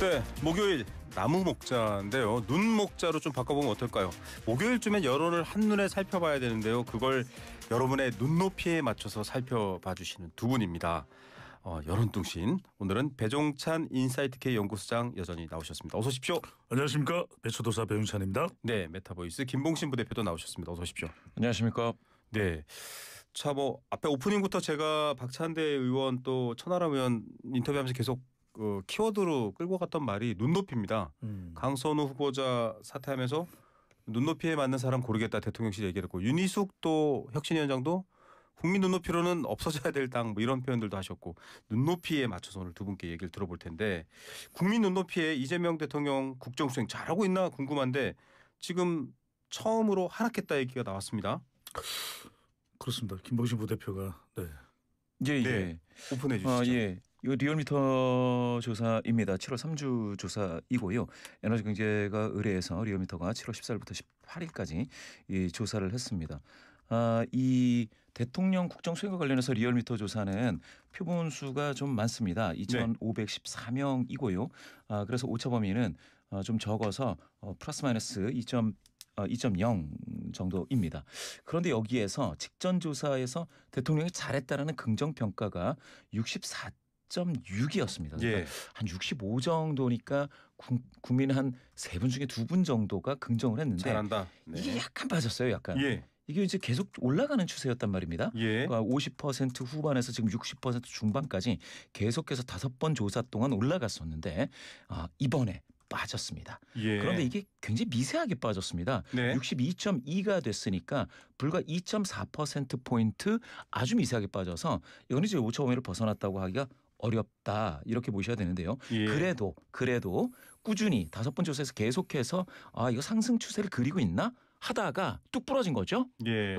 네, 목요일 나무 목자인데요. 눈 목자로 좀 바꿔보면 어떨까요? 목요일쯤엔 여론을 한눈에 살펴봐야 되는데요. 그걸 여러분의 눈높이에 맞춰서 살펴봐 주시는 두 분입니다. 여론뚱신, 오늘은 배종찬 인사이트K 연구소장 여전히 나오셨습니다. 어서 오십시오. 안녕하십니까. 배추도사 배종찬입니다. 네, 메타보이스 김봉신 부대표도 나오셨습니다. 어서 오십시오. 안녕하십니까. 네. 자, 앞에 오프닝부터 제가 박찬대 의원 또 천하람 의원 인터뷰하면서 계속 키워드로 끌고 갔던 말이 눈높이입니다. 강선우 후보자 사퇴하면서 눈높이에 맞는 사람 고르겠다 대통령실 얘기를 했고, 윤희숙 또 혁신위원장도 국민 눈높이로는 없어져야 될 당 이런 표현들도 하셨고, 눈높이에 맞춰서 오늘 두 분께 얘기를 들어볼 텐데, 국민 눈높이에 이재명 대통령 국정수행 잘하고 있나 궁금한데 지금 처음으로 하락했다 얘기가 나왔습니다. 그렇습니다. 김봉신 부대표가 네. 오픈해 주시죠. 이거 리얼미터 조사입니다. 7월 3주 조사이고요. 에너지경제가 의뢰해서 리얼미터가 7월 14일부터 18일까지 이 조사를 했습니다. 이 대통령 국정 수행과 관련해서 리얼미터 조사는 표본 수가 좀 많습니다. 2,514명이고요. 그래서 오차 범위는 좀 적어서 플러스 마이너스 2.0 정도입니다. 그런데 여기에서 직전 조사에서 대통령이 잘했다라는 긍정 평가가 64.6이었습니다. 그러니까 한 65 정도니까 국민 한 3분 중에 2분 정도가 긍정을 했는데 잘한다. 네. 이게 약간 빠졌어요. 약간. 이게 이제 계속 올라가는 추세였단 말입니다. 그러니까 50% 후반에서 지금 60% 중반까지 계속해서 5번 조사 동안 올라갔었는데 이번에 빠졌습니다. 그런데 이게 굉장히 미세하게 빠졌습니다. 62.2가 됐으니까 불과 2.4%포인트 아주 미세하게 빠져서 이거는 이제 오차 범위를 벗어났다고 하기가 어렵다 이렇게 보셔야 되는데요. 그래도 꾸준히 5번 조사에서 계속해서 이거 상승 추세를 그리고 있나 하다가 뚝 부러진 거죠.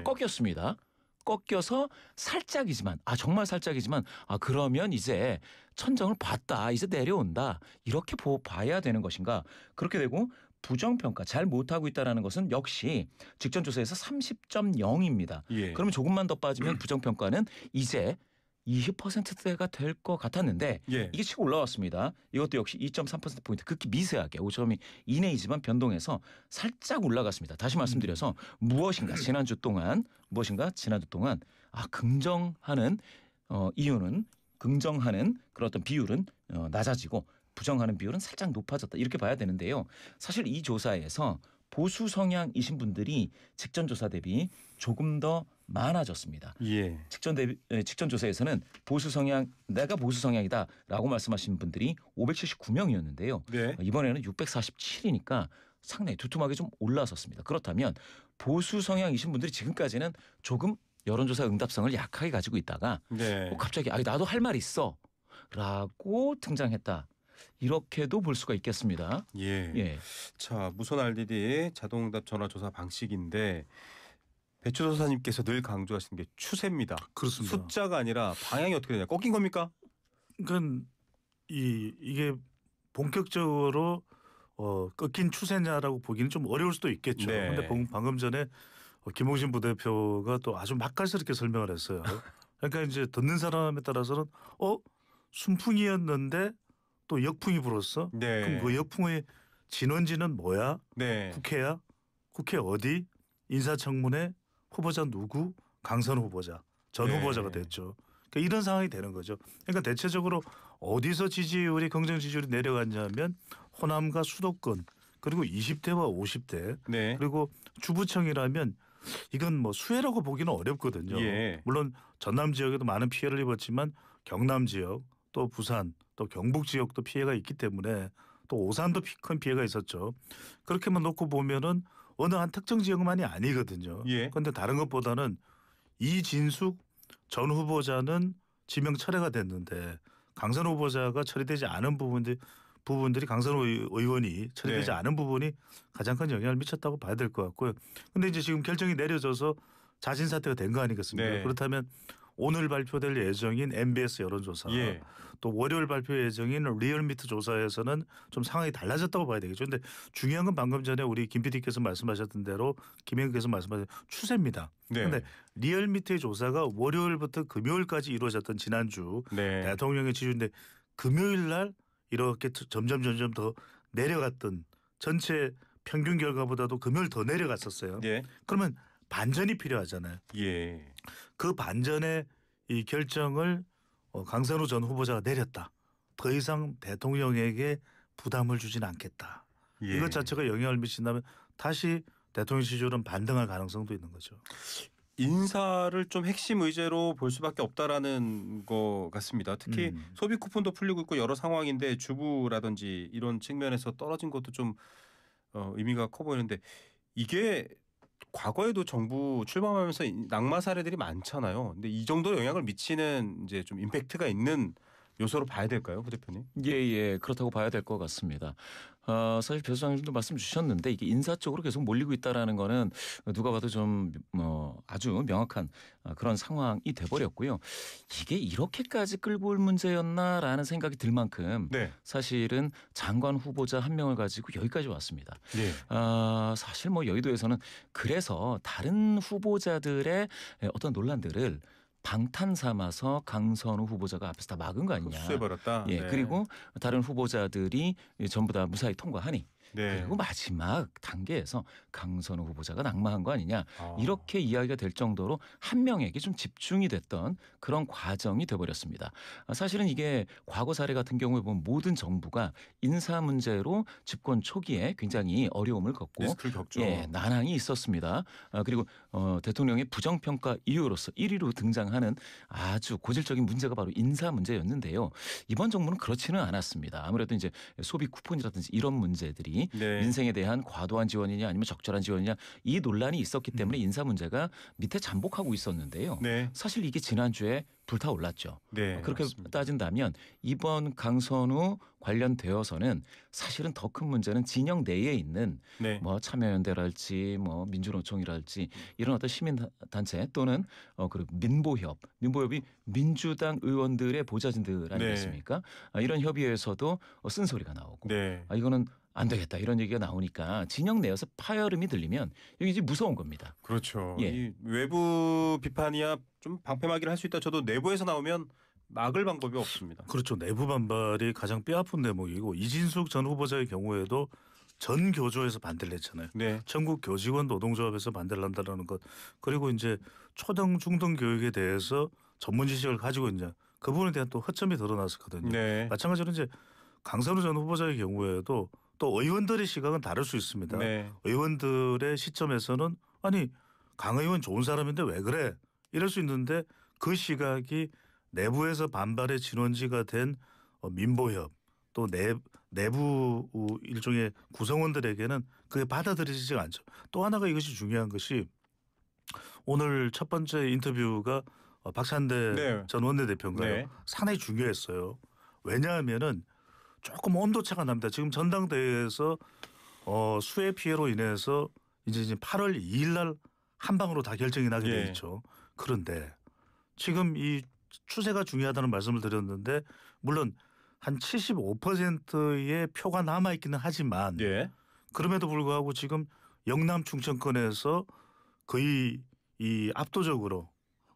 꺾였습니다. 꺾여서 살짝이지만 정말 살짝이지만 그러면 이제 천정을 봤다. 이제 내려온다. 이렇게 봐야 되는 것인가. 그렇게 되고 부정평가 잘 못하고 있다는 것은 역시 직전 조사에서 30.0입니다. 그러면 조금만 더 빠지면 부정평가는 이제 20%대가 될 것 같았는데 이게 치고 올라왔습니다. 이것도 역시 2.3%포인트 극히 미세하게 5점이 이내이지만 변동해서 살짝 올라갔습니다. 다시 말씀드려서 무엇인가 지난주 동안 긍정하는 이유는 긍정하는 그런 어떤 비율은 낮아지고 부정하는 비율은 살짝 높아졌다 이렇게 봐야 되는데요. 사실 이 조사에서 보수 성향이신 분들이 직전 조사 대비 조금 더 많아졌습니다. 직전 조사에서는 내가 보수 성향이다라고 말씀하신 분들이 579명이었는데요. 이번에는 647이니까 상당히 두툼하게 좀 올라섰습니다. 그렇다면 보수 성향이신 분들이 지금까지는 조금 여론조사 응답성을 약하게 가지고 있다가 갑자기 나도 할 말 있어 라고 등장했다. 이렇게도 볼 수가 있겠습니다. 자, 무선 RDD 자동응답 전화조사 방식인데 배추도사님께서 늘 강조하시는 게 추세입니다. 그렇습니다. 숫자가 아니라 방향이 어떻게 되냐. 꺾인 겁니까? 그러니까 이게 본격적으로 꺾인 추세냐라고 보기는 좀 어려울 수도 있겠죠. 그런데 방금 전에 김봉신 부대표가 또 아주 맛깔스럽게 설명을 했어요. 그러니까 이제 듣는 사람에 따라서는 순풍이었는데 또 역풍이 불었어. 그럼 그 역풍의 진원지는 뭐야? 국회야? 국회 어디? 인사청문회? 후보자 누구? 강선우 후보자. 전 후보자가 됐죠. 그러니까 이런 상황이 되는 거죠. 그러니까 대체적으로 어디서 지지율이 긍정 지지율이 내려갔냐면 호남과 수도권 그리고 20대와 50대 그리고 주부청이라면 이건 뭐 수혜라고 보기는 어렵거든요. 물론 전남 지역에도 많은 피해를 입었지만 경남 지역 또 부산 또 경북 지역도 피해가 있기 때문에 또 오산도 큰 피해가 있었죠. 그렇게만 놓고 보면은 어느 한 특정 지역만이 아니거든요. 그런데 다른 것보다는 이진숙 전 후보자는 지명 철회가 됐는데 강선우 후보자가 처리되지 않은 부분들이 강선우 의원이 처리되지 않은 부분이 가장 큰 영향을 미쳤다고 봐야 될 것 같고요. 그런데 이제 지금 결정이 내려져서 자진 사퇴가 된 거 아니겠습니까? 그렇다면 오늘 발표될 예정인 MBS 여론조사 또 월요일 발표 예정인 리얼미터 조사에서는 좀 상황이 달라졌다고 봐야 되겠죠. 그런데 중요한 건 방금 전에 우리 김 PD께서 말씀하셨던 대로 김영께서 말씀하신 추세입니다. 그런데 리얼미터의 조사가 월요일부터 금요일까지 이루어졌던 지난주 대통령의 지지율인데 금요일 날 이렇게 점점 더 내려갔던 전체 평균 결과보다도 금요일 더 내려갔었어요. 예. 그러면 반전이 필요하잖아요. 예. 그 반전의 이 결정을 강선우 전 후보자가 내렸다. 더 이상 대통령에게 부담을 주지는 않겠다. 예. 이것 자체가 영향을 미친다면 다시 대통령 지지율은 반등할 가능성도 있는 거죠. 인사를 좀 핵심 의제로 볼 수밖에 없다라는 것 같습니다. 특히 소비 쿠폰도 풀리고 있고 여러 상황인데 주부라든지 이런 측면에서 떨어진 것도 좀 의미가 커 보이는데 이게 과거에도 정부 출범하면서 낙마 사례들이 많잖아요. 근데 이 정도 영향을 미치는 이제 좀 임팩트가 있는 요소로 봐야 될까요, 부 대표님? 예, 그렇다고 봐야 될 것 같습니다. 사실 배 소장님도 말씀 주셨는데 이게 인사 쪽으로 계속 몰리고 있다라는 거는 누가 봐도 좀 아주 명확한 그런 상황이 돼버렸고요. 이게 이렇게까지 끌고 올 문제였나라는 생각이 들 만큼 네. 사실은 장관 후보자 한 명을 가지고 여기까지 왔습니다. 네. 사실 뭐 여의도에서는 그래서 다른 후보자들의 어떤 논란들을 방탄 삼아서 강선우 후보자가 앞에서 다 막은 거 아니냐. 흡수해버렸다. 예, 네. 그리고 다른 후보자들이 전부 다 무사히 통과하니. 네. 그리고 마지막 단계에서 강선우 후보자가 낙마한 거 아니냐. 이렇게 이야기가 될 정도로 한 명에게 좀 집중이 됐던 그런 과정이 돼버렸습니다. 사실은 이게 과거 사례 같은 경우에 보면 모든 정부가 인사 문제로 집권 초기에 굉장히 어려움을 겪고 리스크를 겪죠. 예, 난항이 있었습니다. 그리고 대통령의 부정평가 이유로서 1위로 등장하는 아주 고질적인 문제가 바로 인사 문제였는데요. 이번 정부는 그렇지는 않았습니다. 아무래도 이제 소비 쿠폰이라든지 이런 문제들이 네. 민생에 대한 과도한 지원이냐 아니면 적절한 지원이냐 이 논란이 있었기 때문에 인사 문제가 밑에 잠복하고 있었는데요. 네. 사실 이게 지난주에 불타올랐죠. 네, 그렇게 맞습니다. 따진다면 이번 강선우 관련되어서는 사실은 더 큰 문제는 진영 내에 있는 네. 뭐 참여연대랄지 뭐 민주노총이랄지 이런 어떤 시민단체 또는 그리고 민보협이 민주당 의원들의 보좌진들 아니겠습니까? 이런 협의회에서도 쓴소리가 나오고 네. 이거는 안 되겠다 이런 얘기가 나오니까 진영 내에서 파열음이 들리면 이게 이제 무서운 겁니다. 그렇죠. 예. 이 외부 비판이야 좀 방패막이를 할 수 있다. 저도 내부에서 나오면 막을 방법이 없습니다. 그렇죠. 내부 반발이 가장 뼈아픈 대목이고 이진숙 전 후보자의 경우에도 전 교조에서 반대를 했잖아요. 네. 전국 교직원 노동조합에서 반대를 한다는 것. 그리고 이제 초등 중등 교육에 대해서 전문 지식을 가지고 있냐. 그 부분에 대한 또 허점이 드러났었거든요. 네. 마찬가지로 이제 강선우 전 후보자의 경우에도 또 의원들의 시각은 다를 수 있습니다. 네. 의원들의 시점에서는 아니 강 의원 좋은 사람인데 왜 그래? 이럴 수 있는데 그 시각이 내부에서 반발의 진원지가 된 민보협 또 내부 일종의 구성원들에게는 그게 받아들여지지가 않죠. 또 하나가 이것이 중요한 것이 오늘 첫 번째 인터뷰가 박찬대 네. 전 원내대표인가요? 네. 상당히 중요했어요. 왜냐하면은 조금 온도차가 납니다. 지금 전당대회에서 수해 피해로 인해서 이제 8월 2일 날 한 방으로 다 결정이 나게 돼 있죠. 그런데 지금 이 추세가 중요하다는 말씀을 드렸는데 물론 한 75%의 표가 남아 있기는 하지만 그럼에도 불구하고 지금 영남 충청권에서 거의 이 압도적으로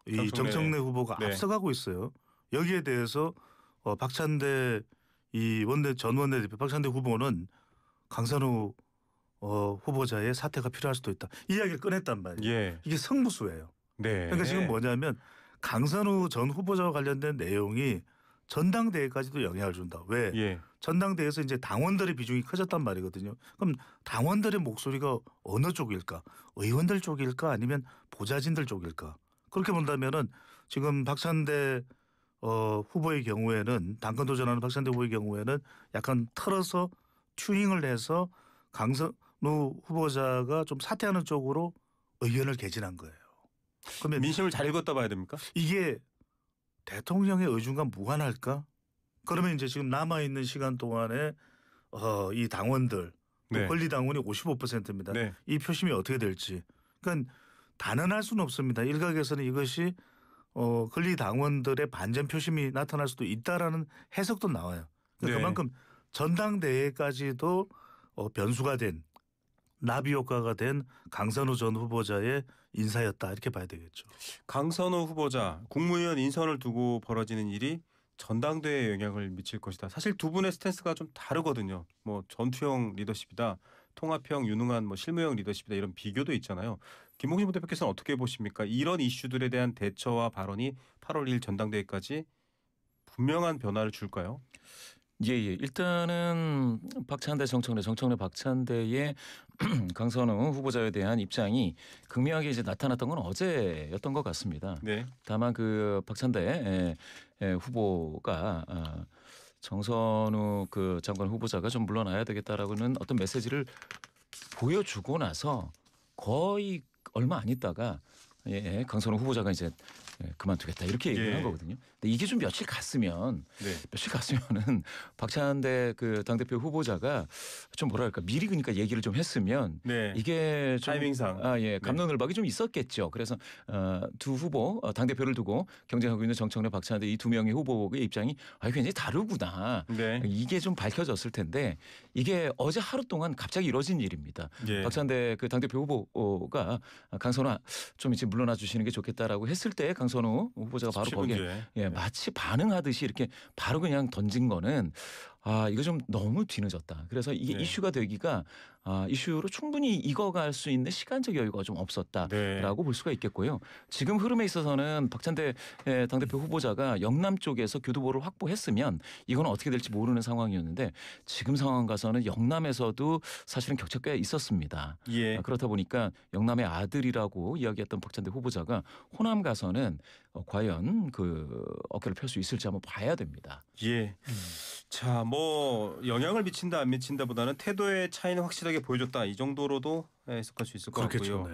이 정청래 후보가 앞서가고 있어요. 여기에 대해서 박찬대 전 원내대표 박찬대 후보는 강선우 후보자의 사퇴가 필요할 수도 있다. 이야기를 꺼냈단 말이에요. 이게 성무수예요. 그러니까 지금 뭐냐면 강선우 전 후보자와 관련된 내용이 전당대회까지도 영향을 준다. 왜? 전당대회에서 이제 당원들의 비중이 커졌단 말이거든요. 그럼 당원들의 목소리가 어느 쪽일까? 의원들 쪽일까? 아니면 보좌진들 쪽일까? 그렇게 본다면은 지금 박찬대 후보의 경우에는 당권 도전하는 박찬대 후보의 경우에는 약간 털어서 튜닝을 해서 강선우 후보자가 좀 사퇴하는 쪽으로 의견을 개진한 거예요. 그러면 민심을 잘 읽었다 봐야 됩니까? 이게 대통령의 의중과 무관할까? 그러면 이제 지금 남아 있는 시간 동안에 이 당원들 권리 당원이 55%입니다. 이 표심이 어떻게 될지. 그러니까 단언할 수는 없습니다. 일각에서는 이것이 권리 당원들의 반전 표심이 나타날 수도 있다라는 해석도 나와요. 그러니까 그만큼 전당대회까지도 변수가 된 나비 효과가 된 강선우 전 후보자의 인사였다 이렇게 봐야 되겠죠. 강선우 후보자 국무위원 인선을 두고 벌어지는 일이 전당대회에 영향을 미칠 것이다. 사실 두 분의 스탠스가 좀 다르거든요. 뭐 전투형 리더십이다, 통합형 유능한 뭐 실무형 리더십이다 이런 비교도 있잖아요. 김홍신 부대표께서는 어떻게 보십니까? 이런 이슈들에 대한 대처와 발언이 8월 2일 전당대회까지 분명한 변화를 줄까요? 예. 일단은 박찬대 정청래 박찬대의 강선우 후보자에 대한 입장이 극명하게 이제 나타났던 건 어제였던 것 같습니다. 네. 다만 그 박찬대 후보가 정선우 그 장관 후보자가 좀 물러나야 되겠다라고는 어떤 메시지를 보여주고 나서 거의 얼마 안 있다가 강선우 후보자가 이제 그만두겠다 이렇게 얘기를 한 거거든요. 근데 이게 좀 며칠 갔으면은 박찬대 그 당대표 후보자가 좀 뭐랄까 미리 그러니까 얘기를 좀 했으면 이게 좀 타이밍상 갑론을박이 좀 있었겠죠. 그래서 두 후보 당대표를 두고 경쟁하고 있는 정청래 박찬대 이 두 명의 후보의 입장이 굉장히 다르구나. 이게 좀 밝혀졌을 텐데 이게 어제 하루 동안 갑자기 이뤄진 일입니다. 박찬대 그 당대표 후보가 강선우 좀 이제 물러나 주시는 게 좋겠다라고 했을 때 강선우 후보자가 바로 거기에 마치 반응하듯이 이렇게 바로 그냥 던진 거는 이거 좀 너무 뒤늦었다. 그래서 이게 이슈가 되기가 이슈로 충분히 익어갈 수 있는 시간적 여유가 좀 없었다라고 볼 수가 있겠고요. 지금 흐름에 있어서는 박찬대 당대표 후보자가 영남 쪽에서 교두보를 확보했으면 이건 어떻게 될지 모르는 상황이었는데 지금 상황 가서는 영남에서도 사실은 격차가 꽤 있었습니다. 그렇다 보니까 영남의 아들이라고 이야기했던 박찬대 후보자가 호남 가서는 과연 그 어깨를 펼 수 있을지 한번 봐야 됩니다. 자, 뭐 영향을 미친다 안 미친다보다는 태도의 차이는 확실하게 보여줬다 이 정도로도 해석할 수 있을 것 같고요.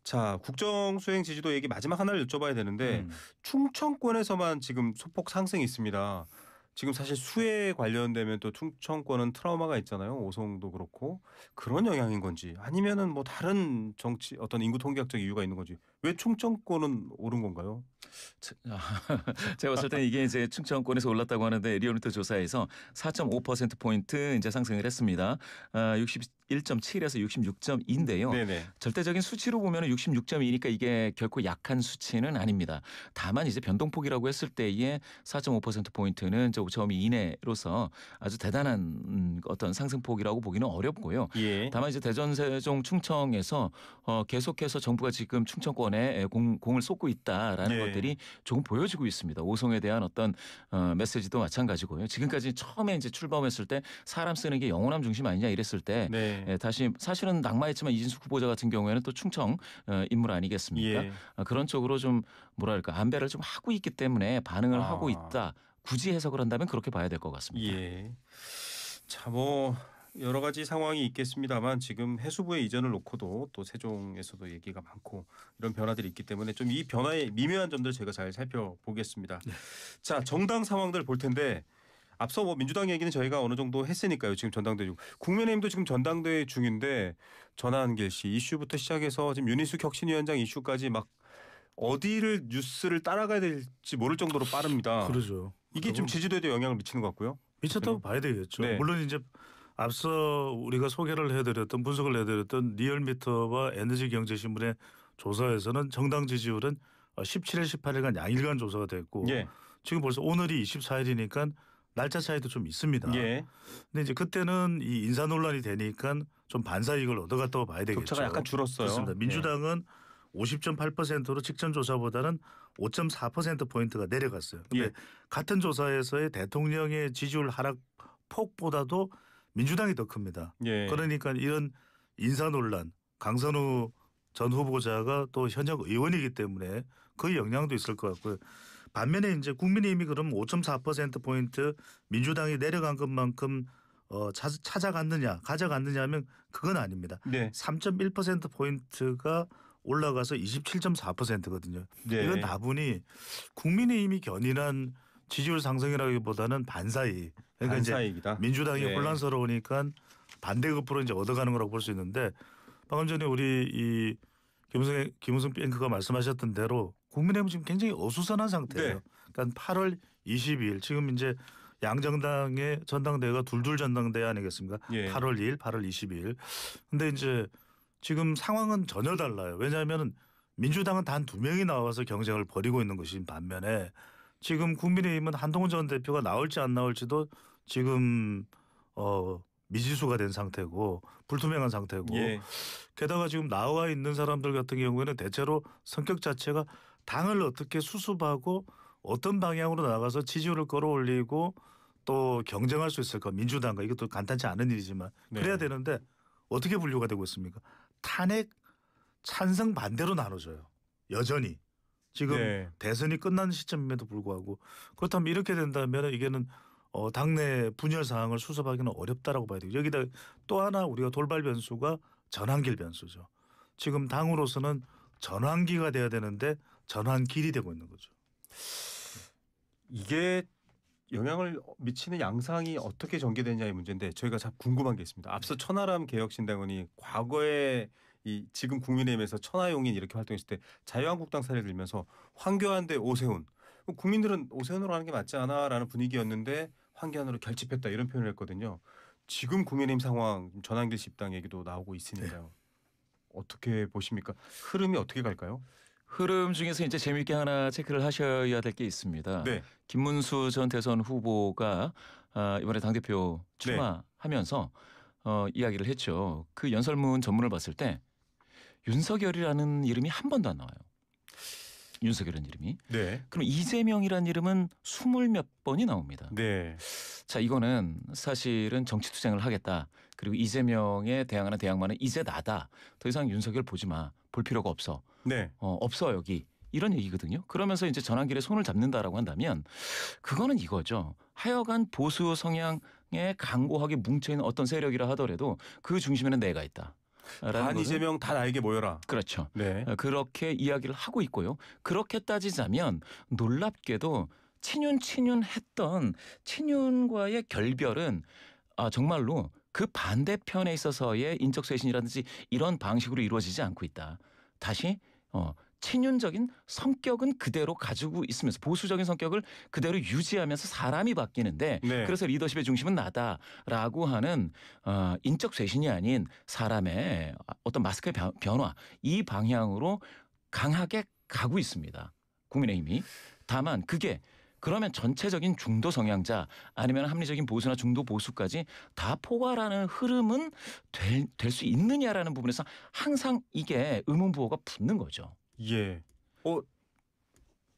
자, 국정 수행 지지도 얘기 마지막 하나를 여쭤봐야 되는데 충청권에서만 지금 소폭 상승이 있습니다. 지금 사실 수에 관련되면 또 충청권은 트라우마가 있잖아요. 오송도 그렇고 그런 영향인 건지 아니면은 뭐 다른 정치 어떤 인구 통계학적 이유가 있는 건지 왜 충청권은 오른 건가요? 제가 봤을 때 이게 이제 충청권에서 올랐다고 하는데 리얼미터 조사에서 4.5%포인트 이제 상승을 했습니다. 61.7에서 66.2인데요. 절대적인 수치로 보면 66.2니까 이게 결코 약한 수치는 아닙니다. 다만 이제 변동폭이라고 했을 때의 4.5%포인트는 5.2 이내로서 아주 대단한 어떤 상승폭이라고 보기는 어렵고요. 다만 이제 대전, 세종, 충청에서 계속해서 정부가 지금 충청권에 공을 쏟고 있다라는 것들이 조금 보여지고 있습니다. 오송에 대한 어떤 메시지도 마찬가지고요. 지금까지 처음에 이제 출범했을 때 사람 쓰는 게 영호남 중심 아니냐 이랬을 때 다시 사실은 낙마했지만 이진숙 후보자 같은 경우에는 또 충청 인물 아니겠습니까? 그런 쪽으로 좀 뭐랄까 안배를 좀 하고 있기 때문에 반응을 하고 있다. 굳이 해석을 한다면 그렇게 봐야 될 것 같습니다. 자, 뭐 여러 가지 상황이 있겠습니다만 지금 해수부의 이전을 놓고도 또 세종에서도 얘기가 많고 이런 변화들이 있기 때문에 좀 이 변화의 미묘한 점들 제가 잘 살펴보겠습니다. 자, 정당 상황들 볼 텐데 앞서 뭐 민주당 얘기는 저희가 어느 정도 했으니까요. 지금 전당대회 중 국민의힘도 지금 전당대회 중인데 전환길 씨 이슈부터 시작해서 지금 윤희숙 혁신위원장 이슈까지 막 어디를 뉴스를 따라가야 될지 모를 정도로 빠릅니다. 그러죠. 이게 좀 지지도에도 영향을 미치는 것 같고요. 미쳤다고 봐야 되겠죠. 물론 이제 앞서 우리가 소개를 해드렸던 분석을 해드렸던 리얼미터와 에너지경제신문의 조사에서는 정당 지지율은 17일, 18일간 양일간 조사가 됐고 지금 벌써 오늘이 24일이니까 날짜 차이도 좀 있습니다. 근데 이제 그때는 이 인사 논란이 되니까 좀 반사이익을 얻어갔다고 봐야 되겠죠. 격차가 약간 줄었어요. 그렇습니다. 민주당은 50.8%로 직전 조사보다는 5.4%포인트가 내려갔어요. 근데 같은 조사에서의 대통령의 지지율 하락 폭보다도 민주당이 더 큽니다. 그러니까 이런 인사 논란, 강선우 전 후보자가 또 현역 의원이기 때문에 그 영향도 있을 것 같고요. 반면에 이제 국민의힘이 그럼 5.4%포인트 민주당이 내려간 것만큼 가져갔느냐 하면 그건 아닙니다. 3.1%포인트가 올라가서 27.4%거든요. 이건 다분히 국민의힘이 견인한 지지율 상승이라기보다는 반사이익. 그러니까 반사이익이다. 이제 민주당이 혼란스러우니까 반대급부로 이제 얻어가는 거라고 볼 수 있는데 방금 전에 우리 이 김우성 뱅크가 말씀하셨던 대로 국민의힘은 지금 굉장히 어수선한 상태예요. 그러니까 8월 22일 지금 이제 양정당의 전당대회가 둘둘 전당대회 아니겠습니까? 8월 2일, 8월 22일. 근데 이제 지금 상황은 전혀 달라요. 왜냐하면 민주당은 단 2명이 나와서 경쟁을 벌이고 있는 것인 반면에 지금 국민의힘은 한동훈 전 대표가 나올지 안 나올지도 지금 미지수가 된 상태고 불투명한 상태고 예. 게다가 지금 나와 있는 사람들 같은 경우에는 대체로 성격 자체가 당을 어떻게 수습하고 어떤 방향으로 나가서 지지율을 끌어올리고 또 경쟁할 수 있을까 민주당과 이것도 간단치 않은 일이지만 그래야 되는데 어떻게 분류가 되고 있습니까? 탄핵 찬성 반대로 나눠져요. 여전히 지금 대선이 끝난 시점임에도 불구하고 그렇다면 이렇게 된다면 이게는 당내 분열 상황을 수습하기는 어렵다라고 봐야 돼요. 여기다 또 하나 우리가 돌발 변수가 전환길 변수죠. 지금 당으로서는 전환기가 돼야 되는데 전환길이 되고 있는 거죠. 이게 영향을 미치는 양상이 어떻게 전개되냐의 문제인데 저희가 참 궁금한 게 있습니다. 앞서 천하람 개혁신당원이 과거에 지금 국민의힘에서 천하용인 이렇게 활동했을 때 자유한국당 사례를 들면서 황교안 대 오세훈. 국민들은 오세훈으로 하는 게 맞지 않아라는 분위기였는데 황교안으로 결집했다 이런 표현을 했거든요. 지금 국민의힘 상황 전환길 집당 얘기도 나오고 있으니까요. 어떻게 보십니까? 흐름이 어떻게 갈까요? 흐름 중에서 이제 재미있게 하나 체크를 하셔야 될 게 있습니다. 김문수 전 대선 후보가 이번에 당대표 출마하면서 이야기를 했죠. 그 연설문 전문을 봤을 때 윤석열이라는 이름이 한 번도 안 나와요. 윤석열이라는 이름이. 그럼 이재명이라는 이름은 20몇 번이 나옵니다. 자, 이거는 사실은 정치 투쟁을 하겠다. 그리고 이재명에 대항하는 대항마는 이제 나다. 더 이상 윤석열 보지 마. 볼 필요가 없어. 없어 여기. 이런 얘기거든요. 그러면서 이제 전환길에 손을 잡는다라고 한다면 그거는 이거죠. 하여간 보수 성향에 강고하게 뭉쳐있는 어떤 세력이라 하더라도 그 중심에는 내가 있다. 반 이재명 다 나에게 모여라. 그렇죠. 그렇게 이야기를 하고 있고요. 그렇게 따지자면 놀랍게도 친윤했던 친윤과의 결별은 정말로 그 반대편에 있어서의 인적 쇄신이라든지 이런 방식으로 이루어지지 않고 있다. 다시 친윤적인 성격은 그대로 가지고 있으면서 보수적인 성격을 그대로 유지하면서 사람이 바뀌는데 그래서 리더십의 중심은 나다라고 하는 인적 쇄신이 아닌 사람의 어떤 마스크의 변화 이 방향으로 강하게 가고 있습니다. 국민의힘이. 다만 그게 그러면 전체적인 중도 성향자 아니면 합리적인 보수나 중도 보수까지 다 포괄하는 흐름은 될 수 있느냐라는 부분에서 항상 이게 의문부호가 붙는 거죠. 예.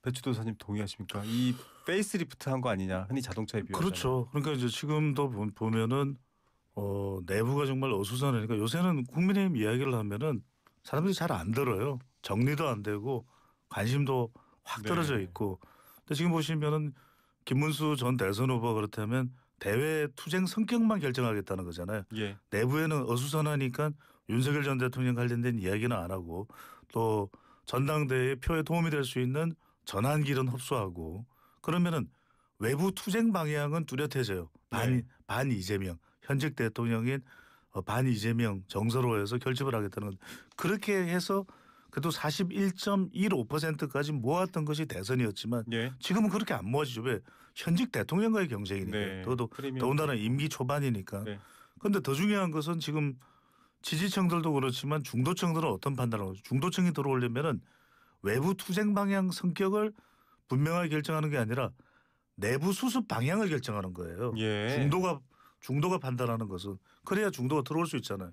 배추도사님 동의하십니까? 이 페이스리프트 한 거 아니냐? 흔히 자동차에 비유하잖아요. 그렇죠. 그러니까 이제 지금도 보면은 내부가 정말 어수선하니까 요새는 국민의힘 이야기를 하면은 사람들이 잘 안 들어요. 정리도 안 되고 관심도 확 떨어져 있고. 근데 지금 보시면은 김문수 전 대선 후보가 그렇다면 대외 투쟁 성격만 결정하겠다는 거잖아요. 내부에는 어수선하니까 윤석열 전 대통령 관련된 이야기는 안 하고 또 전당대회 표에 도움이 될 수 있는 전환길은 흡수하고 그러면은 외부 투쟁 방향은 뚜렷해져요. 반 이재명 현직 대통령인 반 이재명 정서로 해서 결집을 하겠다는 것. 그렇게 해서 그래도 41.15%까지 모았던 것이 대선이었지만 지금은 그렇게 안 모아지죠. 왜? 현직 대통령과의 경쟁이니까. 더군다나 임기 초반이니까. 그런데 더 중요한 것은 지금 지지층들도 그렇지만 중도층들은 어떤 판단을 하고 중도층이 들어오려면은 외부 투쟁 방향 성격을 분명하게 결정하는 게 아니라 내부 수습 방향을 결정하는 거예요. 중도가 판단하는 것은 그래야 중도가 들어올 수 있잖아요.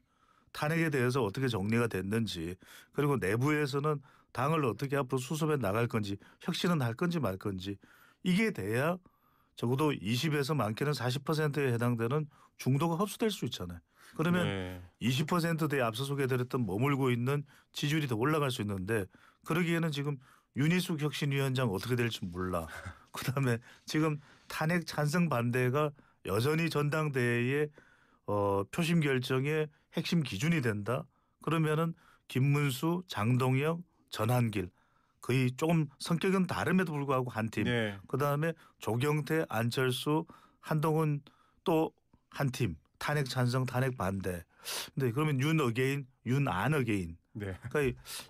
탄핵에 대해서 어떻게 정리가 됐는지 그리고 내부에서는 당을 어떻게 앞으로 수습해 나갈 건지 혁신은 할 건지 말 건지 이게 돼야 적어도 20에서 많게는 40%에 해당되는 중도가 흡수될 수 있잖아요. 그러면 20%대에 앞서 소개해드렸던 머물고 있는 지지율이 더 올라갈 수 있는데 그러기에는 지금 윤희숙 혁신위원장 어떻게 될지 몰라. 그다음에 지금 탄핵 찬성 반대가 여전히 전당대회의 표심 결정의 핵심 기준이 된다. 그러면은 김문수, 장동혁, 전환길 거의 조금 성격은 다름에도 불구하고 한 팀. 그다음에 조경태, 안철수, 한동훈 또 한 팀. 탄핵 찬성, 탄핵 반대. 근데 그러면 윤 어게인, 윤 안 어게인. 그러니까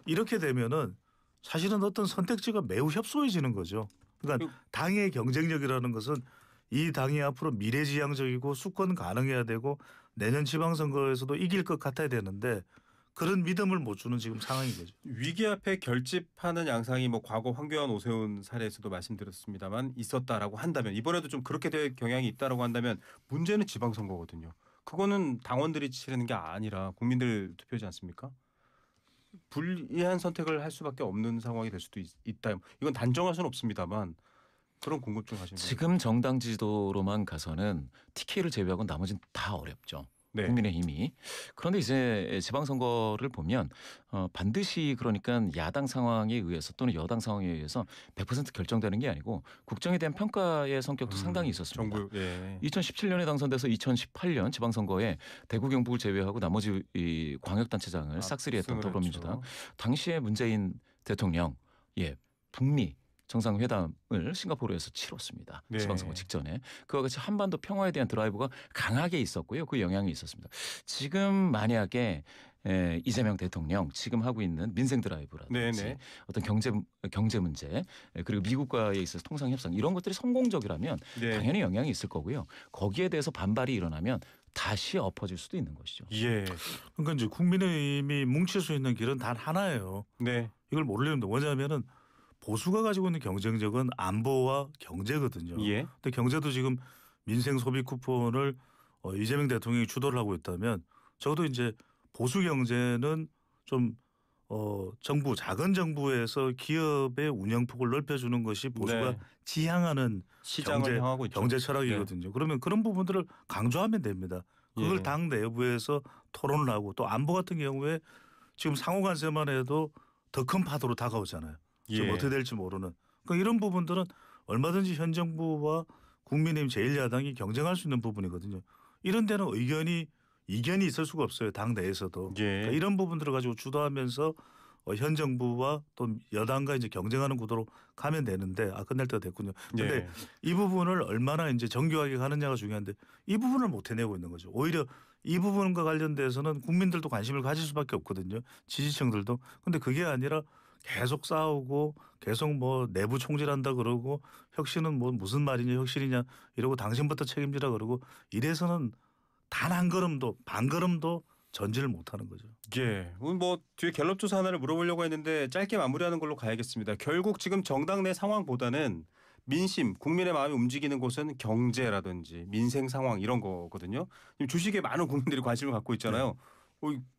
이렇게 되면은 사실은 어떤 선택지가 매우 협소해지는 거죠. 그러니까 당의 경쟁력이라는 것은 이 당이 앞으로 미래지향적이고 수권 가능해야 되고 내년 지방선거에서도 이길 것 같아야 되는데 그런 믿음을 못 주는 지금 상황인 거죠. 위기 앞에 결집하는 양상이 뭐 과거 황교안 오세훈 사례에서도 말씀드렸습니다만 있었다라고 한다면 이번에도 좀 그렇게 될 경향이 있다라고 한다면 문제는 지방선거거든요. 그거는 당원들이 치르는 게 아니라 국민들 투표지 않습니까? 불리한 선택을 할 수밖에 없는 상황이 될 수도 있다. 이건 단정할 수는 없습니다만 그런 궁금증 하시는 거예요. 지금 정당 지지도로만 가서는 TK를 제외하고 나머지는 다 어렵죠. 네. 국민의힘이. 그런데 이제 지방선거를 보면 반드시 그러니까 야당 상황에 의해서 또는 여당 상황에 의해서 100% 결정되는 게 아니고 국정에 대한 평가의 성격도 상당히 있었습니다. 정부, 예. 2017년에 당선돼서 2018년 지방선거에 대구 경북을 제외하고 나머지 이 광역단체장을 싹쓸이했던 더불어민주당. 당시에 문재인 대통령 북미 정상회담을 싱가포르에서 치렀습니다. 네. 지방선거 직전에. 그와 같이 한반도 평화에 대한 드라이브가 강하게 있었고요. 그 영향이 있었습니다. 지금 만약에 이재명 대통령 지금 하고 있는 민생 드라이브라든지 네네. 어떤 경제 문제 그리고 미국과의 있어서 통상 협상 이런 것들이 성공적이라면 네. 당연히 영향이 있을 거고요. 거기에 대해서 반발이 일어나면 다시 엎어질 수도 있는 것이죠. 예. 그러니까 이제 국민의힘이 뭉칠 수 있는 길은 단 하나예요. 네. 이걸 모르려면 뭐냐면은 보수가 가지고 있는 경쟁력은 안보와 경제거든요. 예. 근데 경제도 지금 민생 소비 쿠폰을 이재명 대통령이 주도를 하고 있다면 적어도 이제 보수 경제는 좀 정부 작은 정부에서 기업의 운영폭을 넓혀주는 것이 보수가 네. 지향하는 시장을 향하고 있죠. 경제 철학이거든요. 그러면 그런 부분들을 강조하면 됩니다. 그걸 예. 당 내부에서 토론을 하고 또 안보 같은 경우에 지금 상호간세만 해도 더 큰 파도로 다가오잖아요. 지금 예. 어떻게 될지 모르는. 그러니까 이런 부분들은 얼마든지 현 정부와 국민의힘 제1야당이 경쟁할 수 있는 부분이거든요. 이런 데는 이견이 있을 수가 없어요. 당 내에서도. 예. 그러니까 이런 부분들을 가지고 주도하면서 현 정부와 또 여당과 이제 경쟁하는 구도로 가면 되는데 끝날 때가 됐군요. 그런데 예. 이 부분을 얼마나 이제 정교하게 가느냐가 중요한데 이 부분을 못 해내고 있는 거죠. 오히려 이 부분과 관련돼서는 국민들도 관심을 가질 수밖에 없거든요. 지지층들도. 근데 그게 아니라 계속 싸우고 계속 뭐 내부 총질한다 그러고 혁신은 뭐 무슨 말이냐 혁신이냐 이러고 당신부터 책임지라 그러고 이래서는 단 한 걸음도 반 걸음도 전진을 못하는 거죠. 예. 오늘 뭐 뒤에 갤럽 조사 하나를 물어보려고 했는데 짧게 마무리하는 걸로 가야겠습니다. 결국 지금 정당 내 상황보다는 민심, 국민의 마음이 움직이는 곳은 경제라든지 민생 상황 이런 거거든요. 지금 주식에 많은 국민들이 관심을 갖고 있잖아요.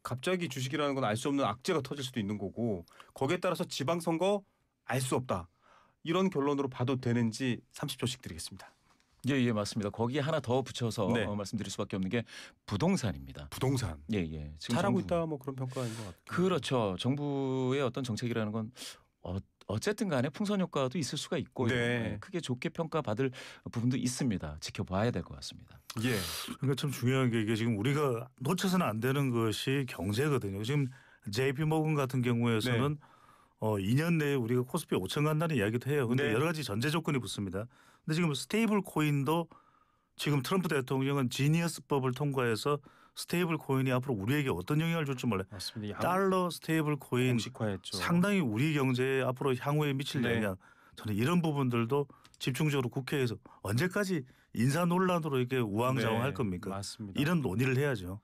갑자기 주식이라는 건 알 수 없는 악재가 터질 수도 있는 거고 거기에 따라서 지방선거 알 수 없다. 이런 결론으로 봐도 되는지 30초씩 드리겠습니다. 예, 맞습니다. 거기에 하나 더 붙여서 말씀드릴 수밖에 없는 게 부동산입니다. 부동산. 예. 지금 잘하고 있다 뭐 그런 평가인 것 같아요. 그렇죠. 정부의 어떤 정책이라는 건 어쨌든 간에 풍선 효과도 있을 수가 있고 크게 좋게 평가받을 부분도 있습니다. 지켜봐야 될 것 같습니다. 예. 그러니까 참 중요한 게 이게 지금 우리가 놓쳐서는 안 되는 것이 경제거든요. 지금 JP모건 같은 경우에서는 2년 내에 우리가 코스피 5천 간다는 이야기도 해요. 그런데 여러 가지 전제 조건이 붙습니다. 근데 지금 스테이블 코인도 지금 트럼프 대통령은 지니어스법을 통과해서 스테이블 코인이 앞으로 우리에게 어떤 영향을 줄지 몰라요. 맞습니다. 달러 스테이블 코인 공식화했죠. 상당히 우리 경제에 앞으로 향후에 미칠 영향 저는 이런 부분들도 집중적으로 국회에서 언제까지 인사 논란으로 이렇게 우왕좌왕할 겁니까? 맞습니다. 이런 논의를 해야죠.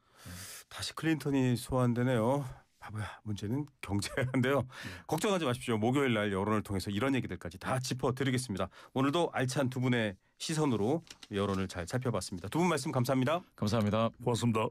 다시 클린턴이 소환되네요. 바보야 문제는 경제인데요. 걱정하지 마십시오. 목요일 날 여론을 통해서 이런 얘기들까지 다 짚어드리겠습니다. 오늘도 알찬 두 분의 시선으로 여론을 잘 살펴봤습니다. 두 분 말씀 감사합니다. 감사합니다. 고맙습니다.